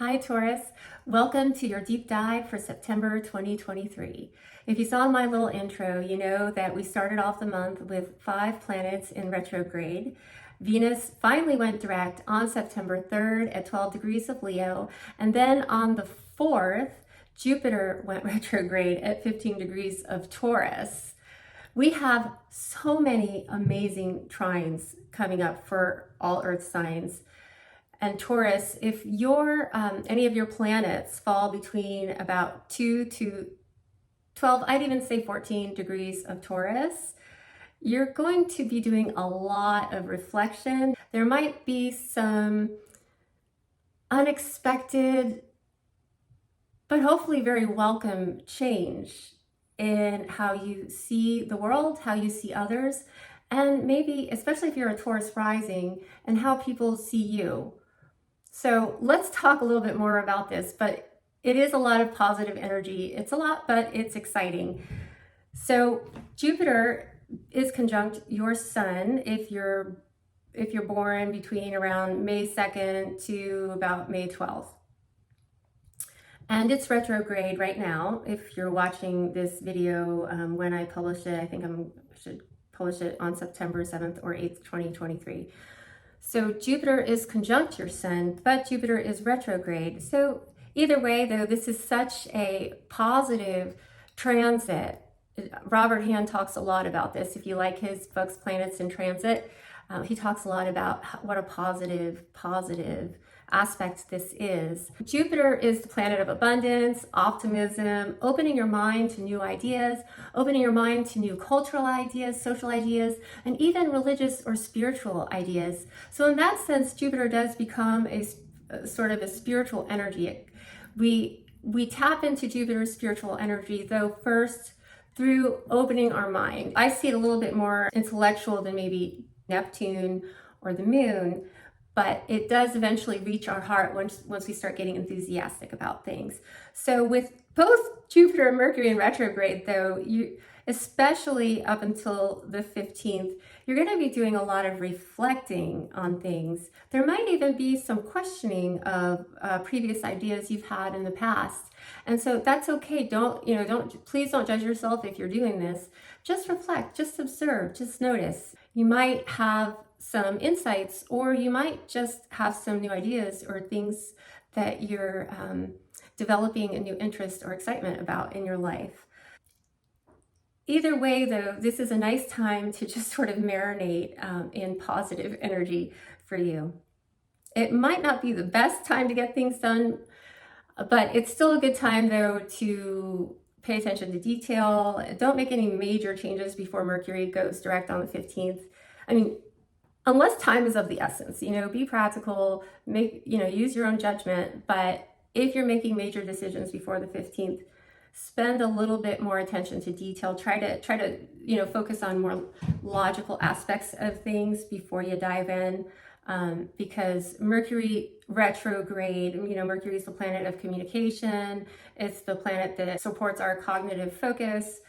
Hi Taurus, welcome to your deep dive for September 2023. If you saw my little intro, you know that we started off the month with 5 planets in retrograde. Venus finally went direct on September 3rd at 12 degrees of Leo, and then on the 4th, Jupiter went retrograde at 15 degrees of Taurus. We have so many amazing trines coming up for all Earth signs. And Taurus, if any of your planets fall between about 2 to 12, I'd even say 14 degrees of Taurus, you're going to be doing a lot of reflection. There might be some unexpected, but hopefully very welcome change in how you see the world, how you see others, and maybe, especially if you're a Taurus rising, and how people see you. So let's talk a little bit more about this, but it is a lot of positive energy. It's a lot, but it's exciting. So Jupiter is conjunct your sun if you're born between around May 2nd to about May 12th. And it's retrograde right now. If you're watching this video when I publish it, I think I should publish it on September 7th or 8th, 2023. So Jupiter is conjunct your sun, but Jupiter is retrograde. So either way, though, this is such a positive transit. Robert Hand talks a lot about this. If you like his books, Planets in Transit, he talks a lot about what a positive aspect this is. Jupiter is the planet of abundance, optimism, opening your mind to new ideas, opening your mind to new cultural ideas, social ideas, and even religious or spiritual ideas. So in that sense, Jupiter does become a sort of a spiritual energy. We tap into Jupiter's spiritual energy, though, first through opening our mind. I see it a little bit more intellectual than maybe Neptune or the moon, but it does eventually reach our heart once we start getting enthusiastic about things. So with both Jupiter and Mercury in retrograde, though, especially up until the 15th, you're going to be doing a lot of reflecting on things. There might even be some questioning of previous ideas you've had in the past. And so that's okay. Please don't judge yourself if you're doing this. Just reflect, just observe, just notice. You might have some insights, or you might just have some new ideas or things that you're developing a new interest or excitement about in your life. Either way, though, this is a nice time to just sort of marinate in positive energy for you. It might not be the best time to get things done, but it's still a good time, though, to pay attention to detail. Don't make any major changes before Mercury goes direct on the 15th. I mean, unless time is of the essence, be practical, use your own judgment. But if you're making major decisions before the 15th, spend a little bit more attention to detail. Try to focus on more logical aspects of things before you dive in. Because Mercury retrograde, Mercury is the planet of communication. It's the planet that supports our cognitive focus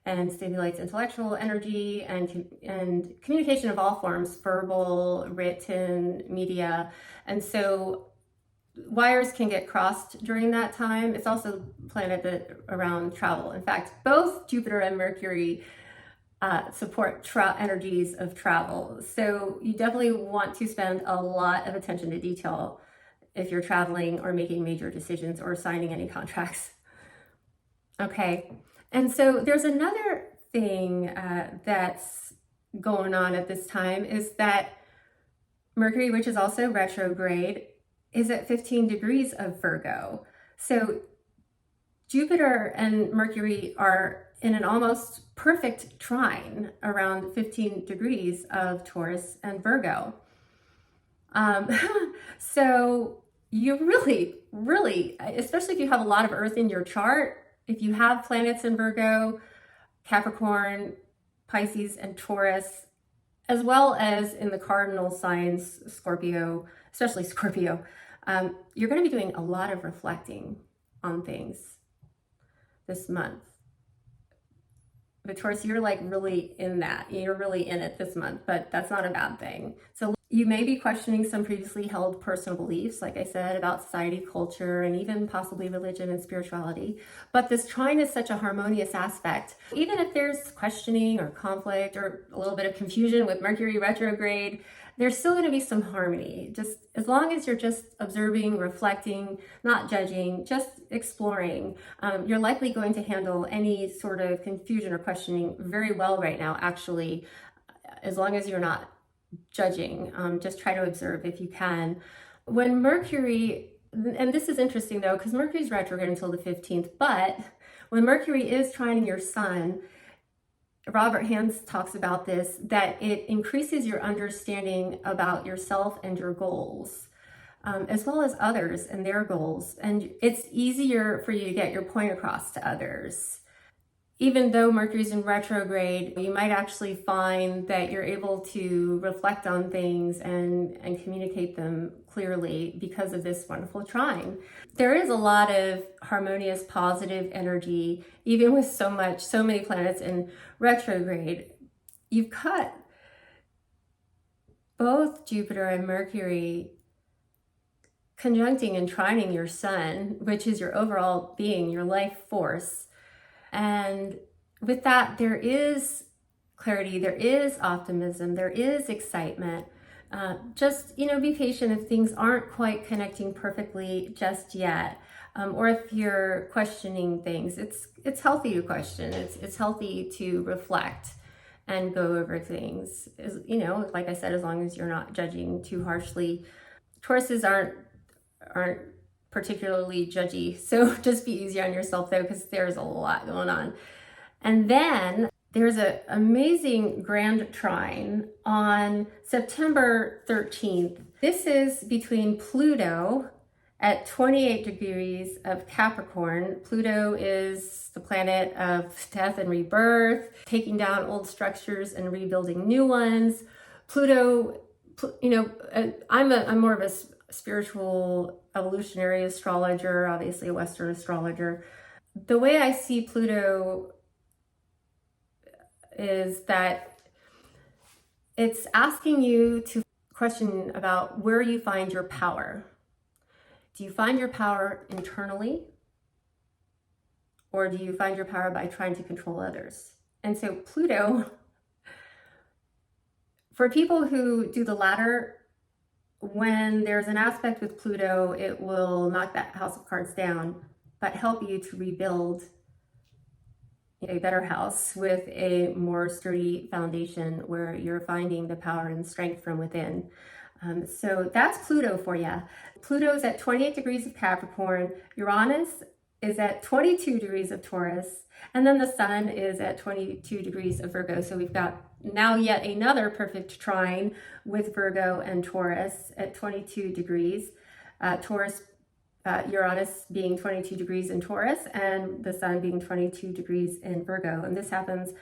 and stimulates intellectual energy and communication of all forms, verbal, written, media. And so wires can get crossed during that time. It's also a planet that around travel. In fact, both Jupiter and Mercury support energies of travel. So you definitely want to spend a lot of attention to detail if you're traveling or making major decisions or signing any contracts. Okay. And so there's another thing that's going on at this time is that Mercury, which is also retrograde, is at 15 degrees of Virgo. So Jupiter and Mercury are in an almost perfect trine around 15 degrees of Taurus and Virgo. So you really, especially if you have a lot of Earth in your chart, if you have planets in Virgo, Capricorn, Pisces, and Taurus, as well as in the cardinal signs, Scorpio, especially Scorpio, you're going to be doing a lot of reflecting on things this month. But Taurus, you're like really in that. You're really in it this month, but that's not a bad thing. So You may be questioning some previously held personal beliefs, like I said, about society, culture, and even possibly religion and spirituality. But this trine is such a harmonious aspect. Even if there's questioning or conflict or a little bit of confusion with Mercury retrograde, there's still going to be some harmony. Just as long as you're just observing, reflecting, not judging, just exploring, you're likely going to handle any sort of confusion or questioning very well right now, actually, as long as you're not judging. Just try to observe if you can. When Mercury, and this is interesting though, because Mercury's retrograde until the 15th, but when Mercury is trining your sun, Robert Hans talks about this, that it increases your understanding about yourself and your goals, as well as others and their goals. And it's easier for you to get your point across to others. Even though Mercury's in retrograde, you might actually find that you're able to reflect on things and communicate them clearly because of this wonderful trine. There is a lot of harmonious, positive energy, even with so many planets in retrograde. You've got both Jupiter and Mercury conjuncting and trining your sun, which is your overall being, your life force. And with that, there is clarity, there is optimism, there is excitement. Just, be patient if things aren't quite connecting perfectly just yet. Or if you're questioning things, it's healthy to question. It's healthy to reflect and go over things. Like I said, as long as you're not judging too harshly. Tauruses aren't particularly judgy, so just be easy on yourself though, because there's a lot going on. And then there's an amazing Grand Trine on September 13th. This is between Pluto at 28 degrees of Capricorn. Pluto is the planet of death and rebirth, taking down old structures and rebuilding new ones. Pluto, I'm more of a spiritual evolutionary astrologer, obviously a Western astrologer. The way I see Pluto is that it's asking you to question about where you find your power. Do you find your power internally? Or do you find your power by trying to control others? And so Pluto, for people who do the latter, when there's an aspect with Pluto, it will knock that house of cards down, but help you to rebuild a better house with a more sturdy foundation where you're finding the power and strength from within. So that's Pluto for you. Pluto's at 28 degrees of Capricorn. Uranus is at 22 degrees of Taurus. And then the sun is at 22 degrees of Virgo. So we've got now yet another perfect trine with Virgo and Taurus at 22 degrees. Uranus being 22 degrees in Taurus and the sun being 22 degrees in Virgo. And this happens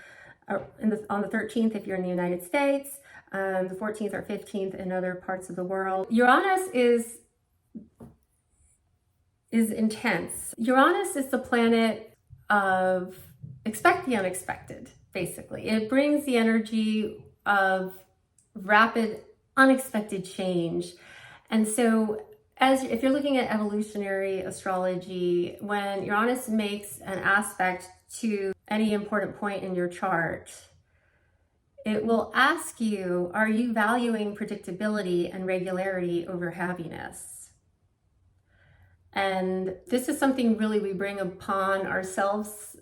on the 13th if you're in the United States, the 14th or 15th in other parts of the world. Uranus is intense. Uranus is the planet of expect the unexpected, basically. It brings the energy of rapid, unexpected change. And so if you're looking at evolutionary astrology, when Uranus makes an aspect to any important point in your chart, it will ask you, are you valuing predictability and regularity over happiness? And this is something really we bring upon ourselves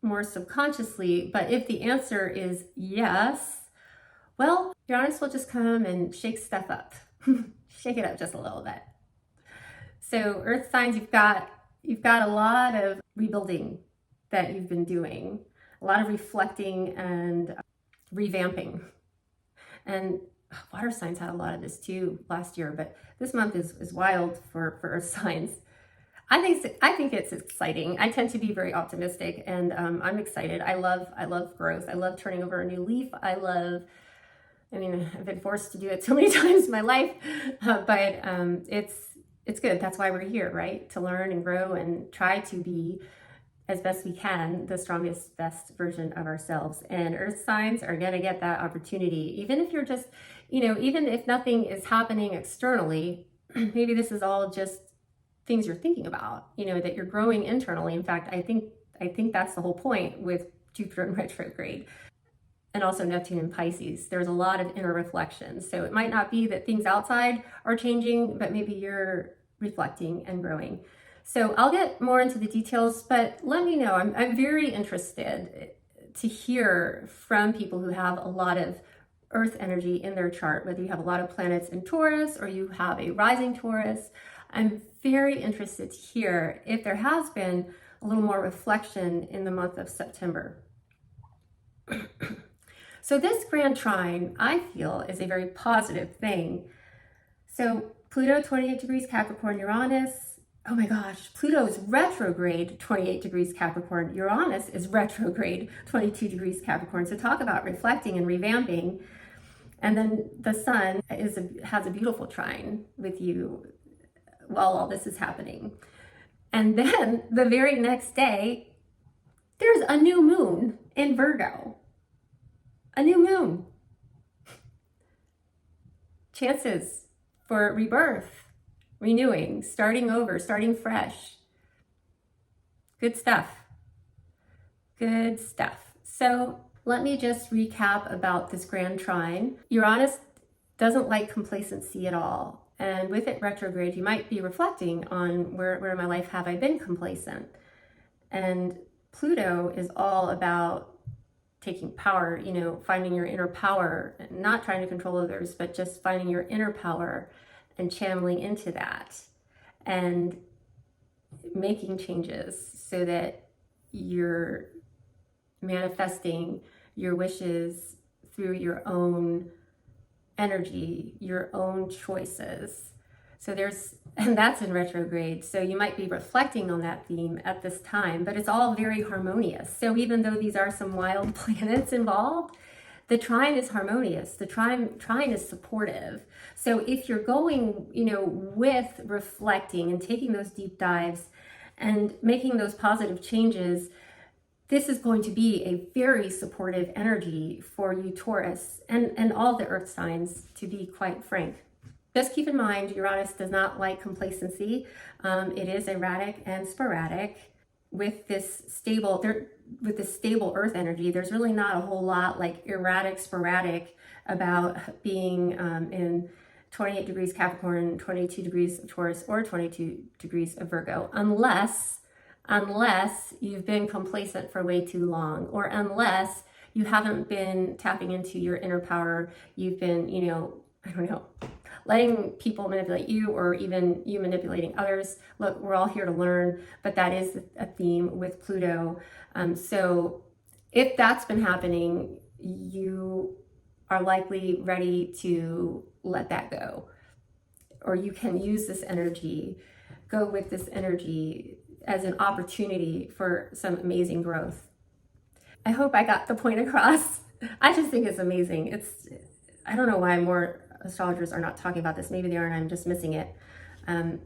more subconsciously, but if the answer is yes, well, Uranus will just come and shake stuff up. Shake it up just a little bit. So Earth signs, you've got a lot of rebuilding that you've been doing, a lot of reflecting and revamping. And water signs had a lot of this too last year, but this month is wild for Earth signs. I think it's exciting. I tend to be very optimistic, and I'm excited. I love growth. I love turning over a new leaf. I've been forced to do it so many times in my life, but it's good. That's why we're here, right? To learn and grow and try to be as best we can, the strongest, best version of ourselves. And earth signs are going to get that opportunity. Even if you're just, even if nothing is happening externally, maybe this is all just things you're thinking about, that you're growing internally. In fact, I think that's the whole point with Jupiter in retrograde. And also Neptune in Pisces. There's a lot of inner reflection. So it might not be that things outside are changing, but maybe you're reflecting and growing. So I'll get more into the details, but let me know. I'm very interested to hear from people who have a lot of Earth energy in their chart, whether you have a lot of planets in Taurus or you have a rising Taurus. I'm very interested to hear if there has been a little more reflection in the month of September. So this Grand Trine, I feel, is a very positive thing. So Pluto, 28 degrees Capricorn, Uranus. Oh my gosh, Pluto's retrograde, 28 degrees Capricorn. Uranus is retrograde, 22 degrees Capricorn. So talk about reflecting and revamping. And then the sun has a beautiful trine with you while all this is happening. And then the very next day, there's a new moon in Virgo. A new moon. Chances for rebirth, renewing, starting over, starting fresh. Good stuff. Good stuff. So let me just recap about this Grand Trine. Uranus doesn't like complacency at all. And with it retrograde, you might be reflecting on where in my life have I been complacent. And Pluto is all about taking power, finding your inner power, not trying to control others, but just finding your inner power and channeling into that and making changes so that you're manifesting your wishes through your own energy, your own choices. So and that's in retrograde. So you might be reflecting on that theme at this time, but it's all very harmonious. So even though these are some wild planets involved, the trine is harmonious. The trine is supportive. So if you're going, with reflecting and taking those deep dives and making those positive changes, this is going to be a very supportive energy for you, Taurus, and all the earth signs, to be quite frank. Just keep in mind, Uranus does not like complacency. It is erratic and sporadic. With this stable earth energy, there's really not a whole lot like erratic, sporadic about being in 28 degrees Capricorn, 22 degrees of Taurus, or 22 degrees of Virgo, unless you've been complacent for way too long, or unless you haven't been tapping into your inner power. You've been, I don't know, letting people manipulate you, or even you manipulating others. Look, we're all here to learn, but that is a theme with Pluto. So if that's been happening, you are likely ready to let that go. Or you can use this energy, go with this energy as an opportunity for some amazing growth. I hope I got the point across. I just think it's amazing. I don't know why more astrologers are not talking about this. Maybe they are and I'm just missing it. And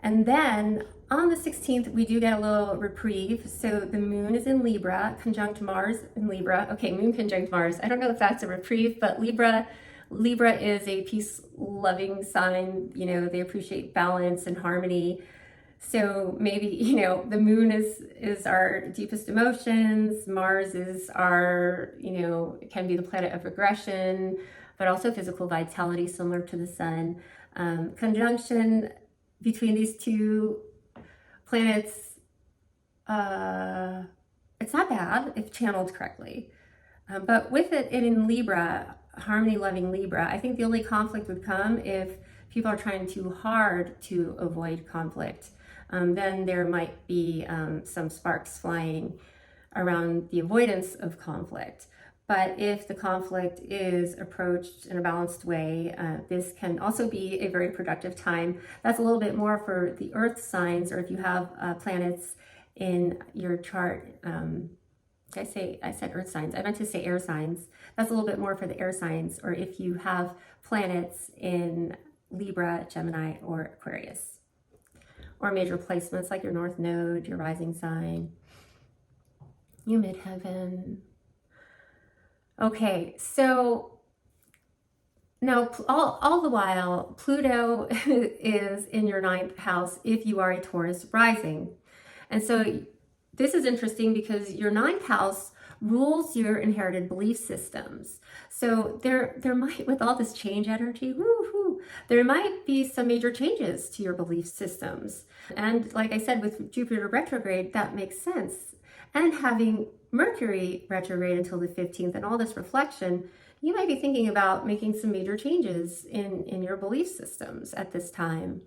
then on the 16th, we do get a little reprieve. So the moon is in Libra, conjunct Mars in Libra. Okay, moon conjunct Mars. I don't know if that's a reprieve, but Libra is a peace-loving sign. They appreciate balance and harmony. So maybe, the moon is our deepest emotions. Mars is our, can be the planet of aggression, but also physical vitality, similar to the sun. Conjunction between these two planets, it's not bad if channeled correctly. But with it in Libra, harmony-loving Libra, I think the only conflict would come if people are trying too hard to avoid conflict. Then there might be some sparks flying around the avoidance of conflict. But if the conflict is approached in a balanced way, this can also be a very productive time. That's a little bit more for the earth signs, or if you have planets in your chart. I said earth signs. I meant to say air signs. That's a little bit more for the air signs, or if you have planets in Libra, Gemini, or Aquarius. or major placements like your North Node, your rising sign, your midheaven. Okay, so now all the while, Pluto is in your ninth house if you are a Taurus rising. And so this is interesting because your ninth house rules your inherited belief systems. So there might, with all this change energy, woo-hoo, there might be some major changes to your belief systems. And like I said, with Jupiter retrograde, that makes sense. And having Mercury retrograde until the 15th and all this reflection, you might be thinking about making some major changes in your belief systems at this time.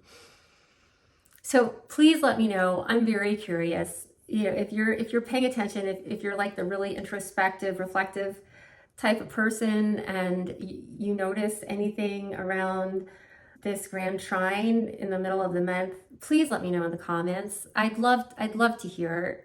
So please let me know. I'm very curious. You know, if you're paying attention, if you're like the really introspective, reflective type of person, and you notice anything around this Grand Trine in the middle of the month, please let me know in the comments. I'd love to hear,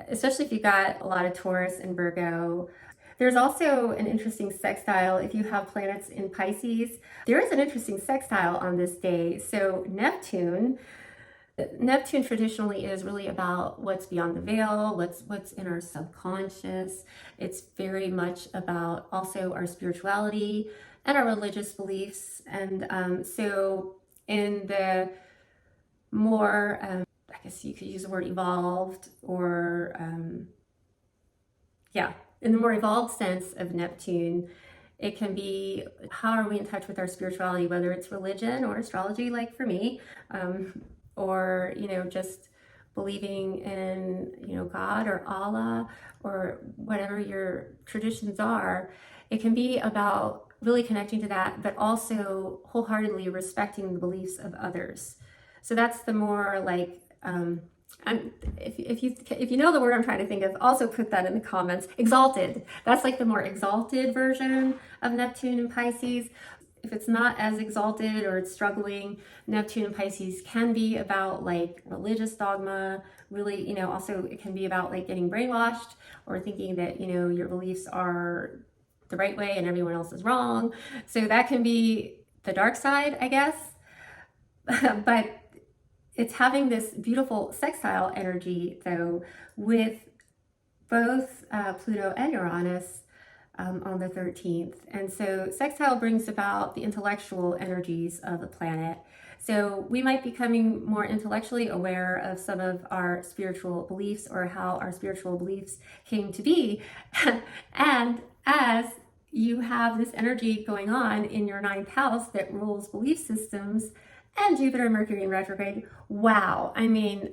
especially if you got a lot of Taurus and Virgo. There's also an interesting sextile if you have planets in Pisces. There is an interesting sextile on this day. So Neptune traditionally is really about what's beyond the veil, what's in our subconscious. It's very much about also our spirituality and our religious beliefs. And so in the more, I guess you could use the word evolved, or in the more evolved sense of Neptune, it can be, how are we in touch with our spirituality, whether it's religion or astrology, like for me, or, you know, just believing in, you know, God or Allah or whatever your traditions are. It can be about really connecting to that, but also wholeheartedly respecting the beliefs of others. So that's the more like, if you know the word I'm trying to think of, also put that in the comments. Exalted. That's like the more exalted version of Neptune and Pisces. If it's not as exalted or it's struggling, Neptune and Pisces can be about like religious dogma. Really, you know, also it can be about like getting brainwashed or thinking that, you know, your beliefs are the right way and everyone else is wrong. So that can be the dark side, I guess. But it's having this beautiful sextile energy, though, with both Pluto and Uranus on the 13th. And so sextile brings about the intellectual energies of the planet. So we might be becoming more intellectually aware of some of our spiritual beliefs or how our spiritual beliefs came to be. And as you have this energy going on in your ninth house that rules belief systems, and Jupiter and Mercury in retrograde, wow. I mean,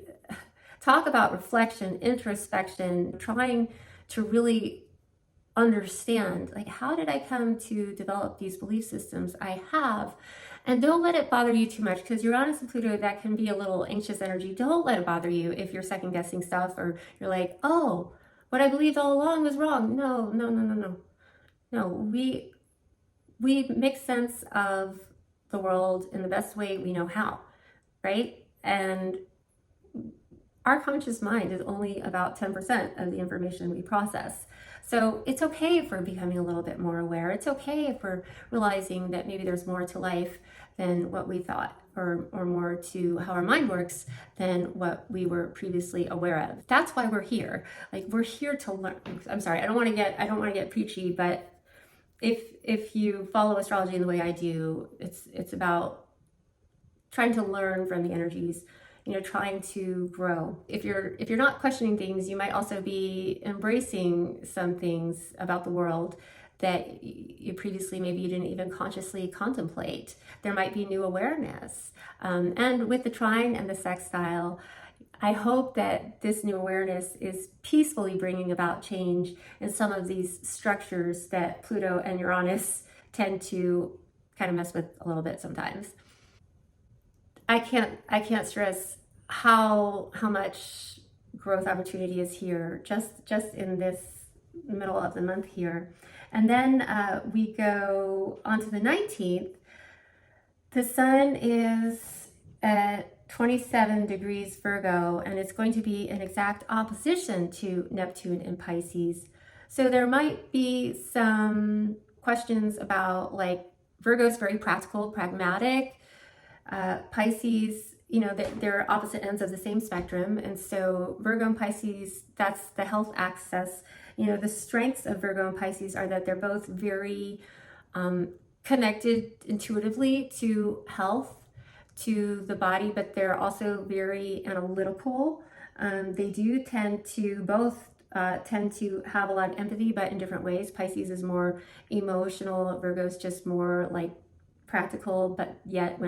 talk about reflection, introspection, trying to really understand, like, how did I come to develop these belief systems I have? And don't let it bother you too much, because Uranus and Pluto, that can be a little anxious energy. Don't let it bother you if you're second guessing stuff, or you're like, oh, what I believed all along was wrong. No, we make sense of the world in the best way we know how, right? And our conscious mind is only about 10% of the information we process. So it's okay if we're becoming a little bit more aware. It's okay if we're realizing that maybe there's more to life than what we thought, or more to how our mind works than what we were previously aware of. That's why we're here. Like, we're here to learn. I'm sorry, I don't want to get preachy, but if you follow astrology in the way I do, it's about trying to learn from the energies, you know, trying to grow. If you're not questioning things, you might also be embracing some things about the world that you previously, maybe you didn't even consciously contemplate. There might be new awareness. And with the trine and the sextile, I hope that this new awareness is peacefully bringing about change in some of these structures that Pluto and Uranus tend to kind of mess with a little bit sometimes. I can't stress how much growth opportunity is here just in this middle of the month here. And then we go on to the 19th. The sun is at 27 degrees Virgo, and it's going to be an exact opposition to Neptune in Pisces. So there might be some questions about, like, Virgo is very practical, pragmatic. Pisces, they're opposite ends of the same spectrum. And so Virgo and Pisces, that's the health axis. The strengths of Virgo and Pisces are that they're both very connected intuitively to health, to the body, but they're also very analytical. They do tend to have a lot of empathy, but in different ways. Pisces is more emotional. Virgo's just more like practical, but yet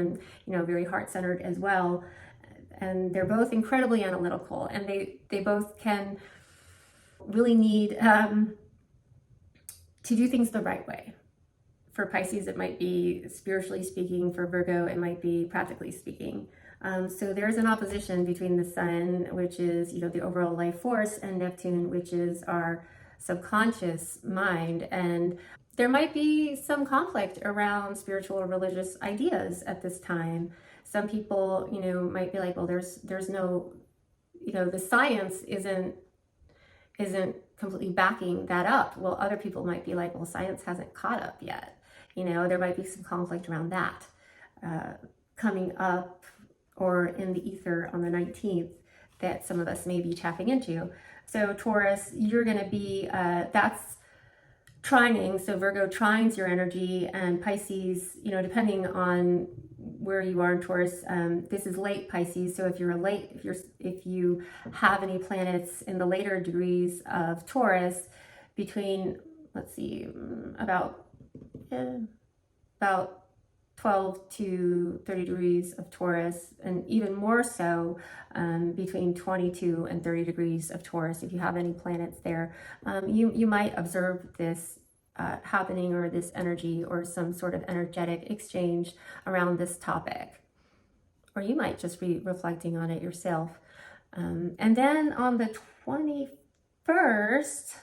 very heart-centered as well. And they're both incredibly analytical, and they both can really need to do things the right way. For Pisces, it might be spiritually speaking. For Virgo, it might be practically speaking. So there's an opposition between the sun, which is, the overall life force, and Neptune, which is our subconscious mind. And there might be some conflict around spiritual or religious ideas at this time. Some people, might be like, well, there's no, the science isn't completely backing that up. Well, other people might be like, well, science hasn't caught up yet. There might be some conflict around that coming up, or in the ether on the 19th, that some of us may be tapping into. So Taurus, you're going to be, that's trining. So Virgo trines your energy, and Pisces, depending on where you are in Taurus, this is late Pisces. So if you have any planets in the later degrees of Taurus, between, let's see, about 12 to 30 degrees of Taurus, and even more so between 22 and 30 degrees of Taurus, if you have any planets there, you might observe this happening, or this energy, or some sort of energetic exchange around this topic. Or you might just be reflecting on it yourself. And then on the 21st,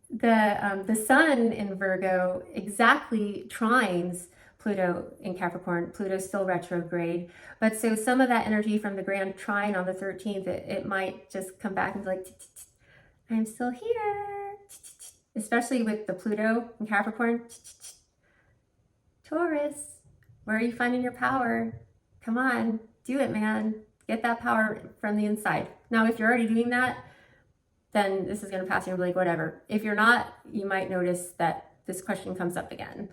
the sun in Virgo exactly trines Pluto in Capricorn. Pluto's still retrograde, but so some of that energy from the Grand Trine on the 13th, it might just come back and be like, I'm still here. Especially with the Pluto in Capricorn. Taurus, where are you finding your power? Come on, do it, man. Get that power from the inside. Now, if you're already doing that, then this is going to pass you and be like, whatever. If you're not, you might notice that this question comes up again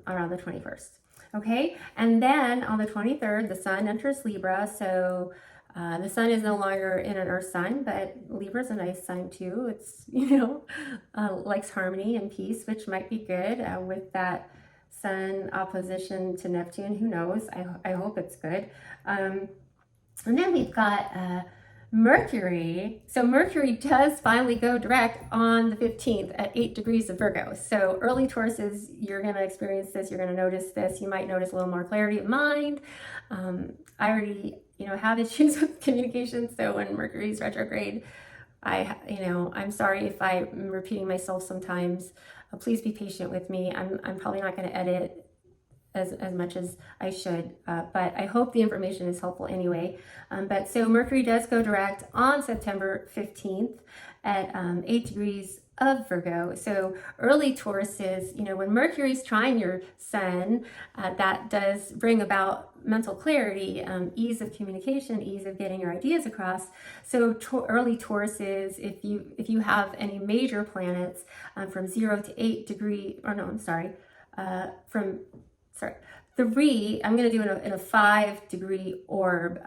around the 21st. Okay, and then on the 23rd, the sun enters Libra. So the sun is no longer in an earth sign, but Libra is a nice sign too. It's, likes harmony and peace, which might be good with that sun opposition to Neptune. Who knows? I hope it's good. And then we've got Mercury. So Mercury does finally go direct on the 15th at 8 degrees of Virgo. So early Tauruses, you're going to experience this. You're going to notice this. You might notice a little more clarity of mind. I already, have issues with communication. So when Mercury's retrograde, I'm sorry if I'm repeating myself sometimes. Please be patient with me. I'm probably not going to edit as much as I should, but I hope the information is helpful anyway. But so Mercury does go direct on September 15th at 8 degrees of Virgo. So early Tauruses, when Mercury's trine your sun, that does bring about mental clarity, ease of communication, ease of getting your ideas across. So early Tauruses, if you have any major planets from 0 to 8 degree, or no, I'm sorry, from 3, I'm going to do in a 5 degree orb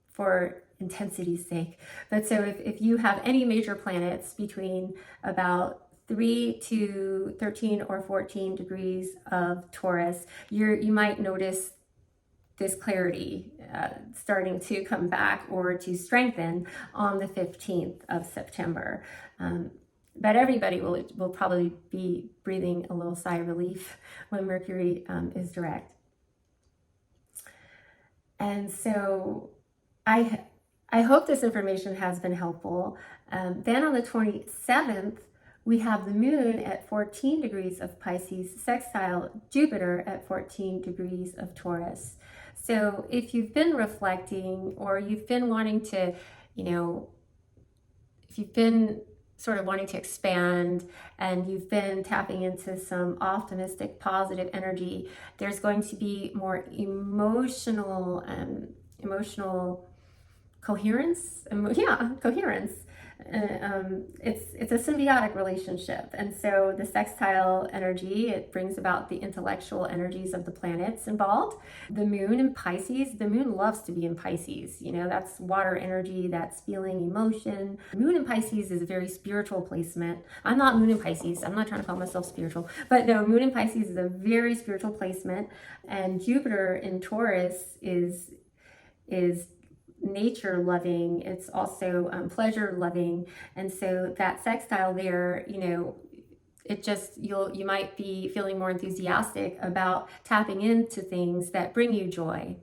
for intensity's sake. But so if you have any major planets between about 3 to 13 or 14 degrees of Taurus, you might notice this clarity starting to come back or to strengthen on the 15th of September. But everybody will probably be breathing a little sigh of relief when Mercury is direct. And so I hope this information has been helpful. Then on the 27th, we have the moon at 14 degrees of Pisces, sextile Jupiter at 14 degrees of Taurus. So if you've been reflecting, or you've been wanting to, if you've been sort of wanting to expand and you've been tapping into some optimistic, positive energy, there's going to be more emotional coherence. Coherence. It's a symbiotic relationship, and so the sextile energy, it brings about the intellectual energies of the planets involved. The moon in Pisces, the moon loves to be in Pisces. You know, that's water energy, that's feeling, emotion. Moon in Pisces is a very spiritual placement. I'm not moon in Pisces. I'm not trying to call myself spiritual, but no, moon in Pisces is a very spiritual placement, and Jupiter in Taurus is nature loving. It's also pleasure loving, and so that sextile there, you know, it just you might be feeling more enthusiastic about tapping into things that bring you joy.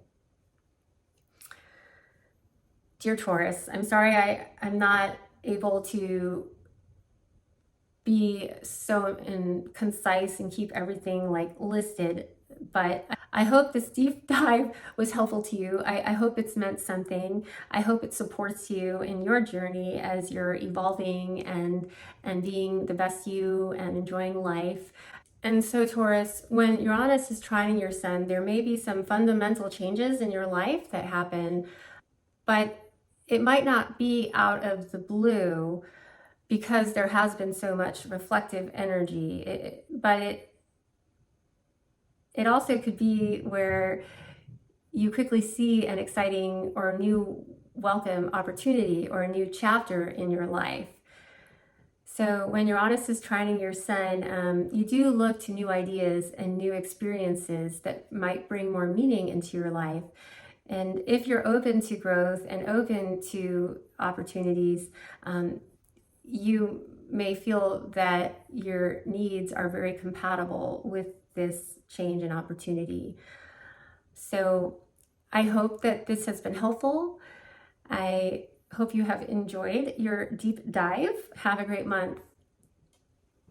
Dear Taurus, I'm sorry I'm not able to be so concise and keep everything like listed, but I hope this deep dive was helpful to you. I hope it's meant something. I hope it supports you in your journey as you're evolving and being the best you and enjoying life. And so Taurus, when Uranus is trining your sun, there may be some fundamental changes in your life that happen, but it might not be out of the blue because there has been so much reflective energy. But it also could be where you quickly see an exciting or new welcome opportunity or a new chapter in your life. So when Uranus is trining your sun, you do look to new ideas and new experiences that might bring more meaning into your life. And if you're open to growth and open to opportunities, you may feel that your needs are very compatible with this change and opportunity. So I hope that this has been helpful. I hope you have enjoyed your deep dive. Have a great month.